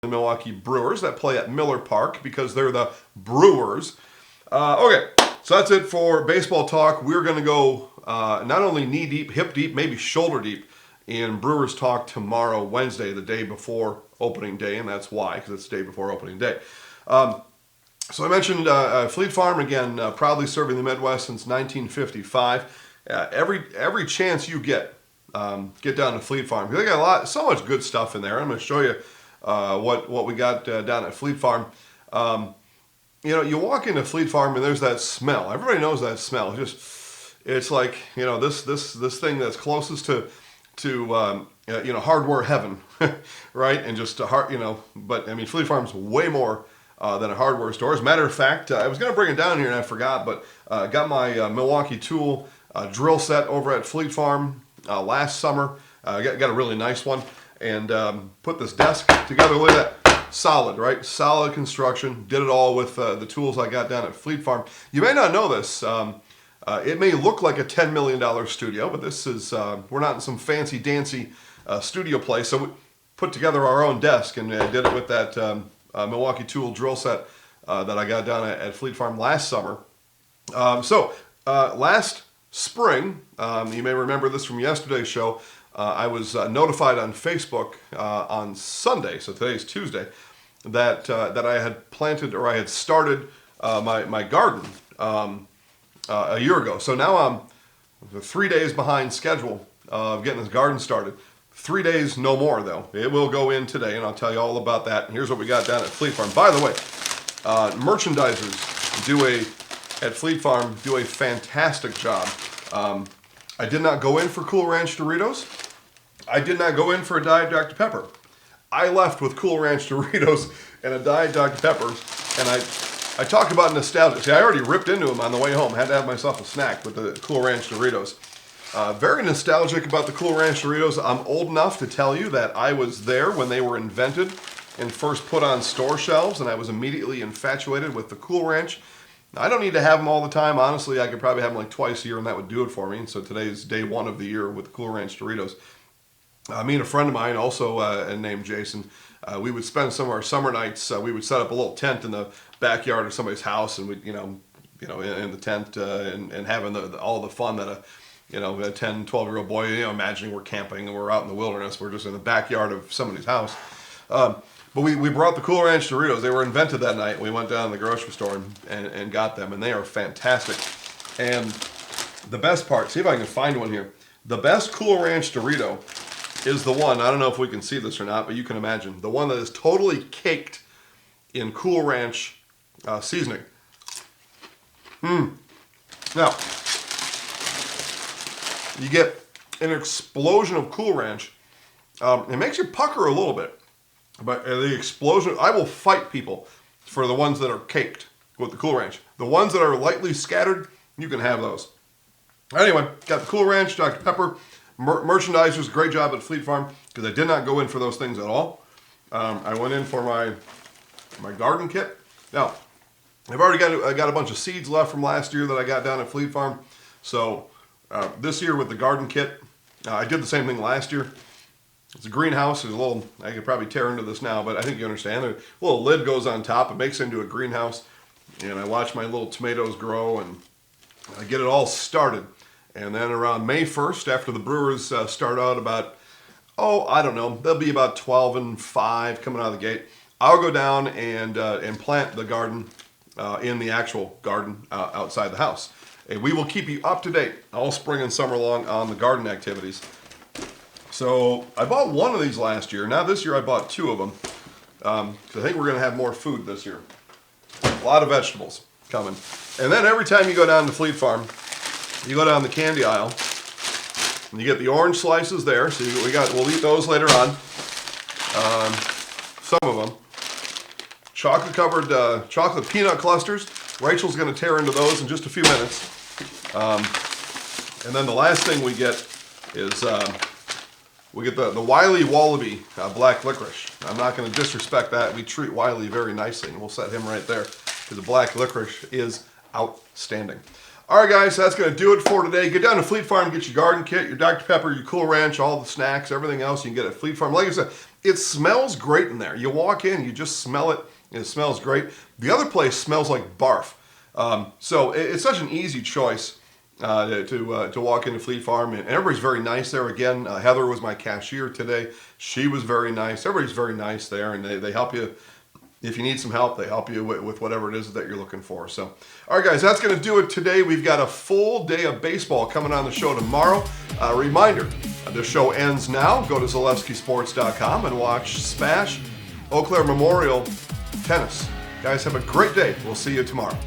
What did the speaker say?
the Milwaukee Brewers that play at Miller Park because they're the Brewers. Okay, so that's it for baseball talk. We're going to go not only knee deep, hip deep, maybe shoulder deep in Brewers talk tomorrow, Wednesday, the day before opening day, and that's why, because it's the day before opening day. So I mentioned Fleet Farm, again, proudly serving the Midwest since 1955. Every chance you get down to Fleet Farm. They got so much good stuff in there. I'm going to show you what we got down at Fleet Farm. You walk into Fleet Farm and there's that smell. Everybody knows that smell. It's like this thing that's closest to hardware heaven, right? And just but I mean Fleet Farm's way more than a hardware store. As a matter of fact, I was going to bring it down here and I forgot, but got my Milwaukee tool drill set over at Fleet Farm last summer. Got a really nice one, and put this desk together. Look at that, solid, right? Solid construction. Did it all with the tools I got down at Fleet Farm. You may not know this. It may look like a $10 million studio, but this is we're not in some fancy dancy studio place. So we put together our own desk and did it with that Milwaukee tool drill set that I got down at Fleet Farm last summer. Last spring, you may remember this from yesterday's show, I was notified on Facebook on Sunday, so today's Tuesday, that I had planted, or I had started my garden a year ago. So now I'm 3 days behind schedule of getting this garden started. 3 days, no more though. It will go in today, and I'll tell you all about that. And here's what we got down at Fleet Farm. By the way, merchandisers at Fleet Farm do a fantastic job. I did not go in for Cool Ranch Doritos. I did not go in for a Diet Dr. Pepper. I left with Cool Ranch Doritos and a Diet Dr. Pepper, and I talk about nostalgia. See, I already ripped into them on the way home. Had to have myself a snack with the Cool Ranch Doritos. Very nostalgic about the Cool Ranch Doritos. I'm old enough to tell you that I was there when they were invented and first put on store shelves, and I was immediately infatuated with the Cool Ranch. I don't need to have them all the time. Honestly, I could probably have them like twice a year, and that would do it for me. So today's day one of the year with the Cool Ranch Doritos. Me and a friend of mine, also named Jason, we would spend some of our summer nights. We would set up a little tent in the backyard of somebody's house, and we'd, in the tent and having all the fun that a 10, 12-year-old boy, imagining we're camping and we're out in the wilderness. We're just in the backyard of somebody's house. But we brought the Cool Ranch Doritos. They were invented that night. We went down to the grocery store and got them, and they are fantastic. And the best part, see if I can find one here. The best Cool Ranch Dorito is the one, I don't know if we can see this or not, but you can imagine, the one that is totally caked in Cool Ranch seasoning. Now, you get an explosion of Cool Ranch. It makes you pucker a little bit. But the explosion, I will fight people for the ones that are caked with the Cool Ranch. The ones that are lightly scattered, you can have those. Anyway, got the Cool Ranch, Dr. Pepper, merchandisers, great job at Fleet Farm, because I did not go in for those things at all. I went in for my garden kit. Now, I've already got a bunch of seeds left from last year that I got down at Fleet Farm. So this year with the garden kit, I did the same thing last year. It's a greenhouse. There's a little, I could probably tear into this now, but I think you understand. A little lid goes on top. It makes it into a greenhouse. And I watch my little tomatoes grow, and I get it all started. And then around May 1st, after the Brewers start out about, I don't know, they'll be about 12-5 coming out of the gate. I'll go down and plant the garden in the actual garden outside the house. And we will keep you up to date all spring and summer long on the garden activities. So I bought one of these last year. Now this year I bought two of them. Because I think we're going to have more food this year. A lot of vegetables coming. And then every time you go down to Fleet Farm, you go down the candy aisle, and you get the orange slices there. So we'll eat those later on. Some of them. Chocolate peanut clusters. Rachel's going to tear into those in just a few minutes. And then the last thing we get is we get the Wiley Wallaby black licorice. I'm not going to disrespect that. We treat Wiley very nicely, and we'll set him right there because the black licorice is outstanding. All right, guys, so that's going to do it for today. Get down to Fleet Farm, get your garden kit, your Dr. Pepper, your Cool Ranch, all the snacks, everything else you can get at Fleet Farm. Like I said, It smells great in there. You walk in, you just smell it, and it smells great. The other place smells like barf. So it's such an easy choice to walk into Fleet Farm, and everybody's very nice there. Again, Heather was my cashier today. She was very nice. Everybody's very nice there, and they help you. If you need some help, they help you with whatever it is that you're looking for. So, all right, guys, that's going to do it today. We've got a full day of baseball coming on the show tomorrow. Reminder, the show ends now. Go to ZaleskiSports.com and watch SPASH Eau Claire Memorial Tennis. Guys, have a great day. We'll see you tomorrow.